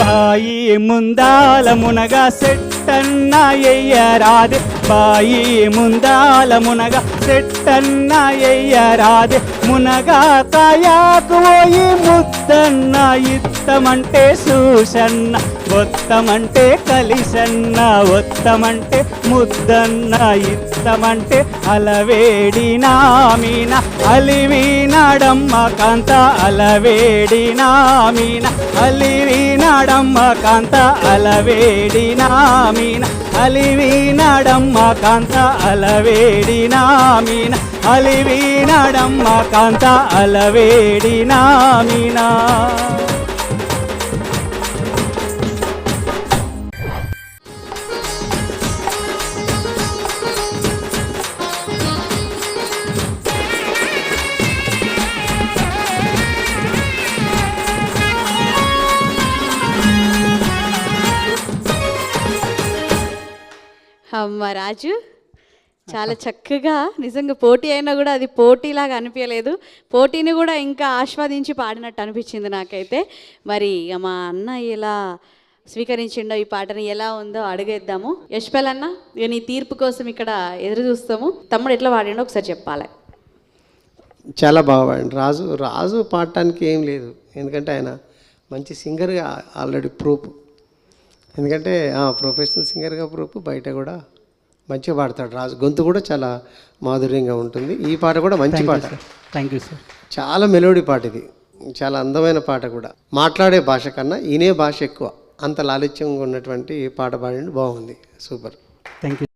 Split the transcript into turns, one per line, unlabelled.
బాయి ముందాల మునగా సెట్టన్న ఎయ్యరాదే, బాయి ముందాల మునగా సెట్టన్న ఎయ్యరాదే, మునగా కాయాకు పోయి ముద్దన్న ఇత్తమంటే చూసన్న, ఒత్తమంటే కలిసన్న, ఒత్తమంటే ముద్దన్న ఇత్తమంటే అలవేడి నామీన అలివీనాడమ్మ కాంత, అలవేడి నామీన అలివీనాడమ్మ కాంత, అలవేడి నామీన అలివీనాడమ్మ కాంత, అలవేడి నామీన అలివీనాడమ్మ కాంత, అలవేడి నామీన.
అమ్మ రాజు చాలా చక్కగా, నిజంగా పోటీ అయినా కూడా అది పోటీలాగా అనిపించలేదు, పోటీని కూడా ఇంకా ఆస్వాదించి పాడినట్టు అనిపించింది నాకైతే. మరి మా అన్న ఎలా స్వీకరించిండో ఈ పాటని, ఎలా ఉందో అడిగేద్దాము. యశ్పల్ అన్న, ఇక నీ తీర్పు కోసం ఇక్కడ ఎదురు చూస్తాము. తమ్ముడు ఎట్లా పాడిండో ఒకసారి చెప్పాలి.
చాలా బాగా పాడండి. రాజు పాడటానికి ఏం లేదు, ఎందుకంటే ఆయన మంచి సింగర్గా ఆల్రెడీ ప్రూఫ్. ఎందుకంటే ప్రొఫెషనల్ సింగర్గా ప్రూఫ్, బయట కూడా మంచిగా పాడతాడు రాజు. గొంతు కూడా చాలా మాధుర్యంగా ఉంటుంది. ఈ పాట కూడా మంచి పాట.
Thank you sir.
చాలా మెలోడీ పాట ఇది, చాలా అందమైన పాట కూడా. మాట్లాడే భాష కన్నా ఈనే భాష ఎక్కువ, అంత లాలిత్యంగా ఉన్నటువంటి పాట పాడండి, బాగుంది, సూపర్.
Thank you.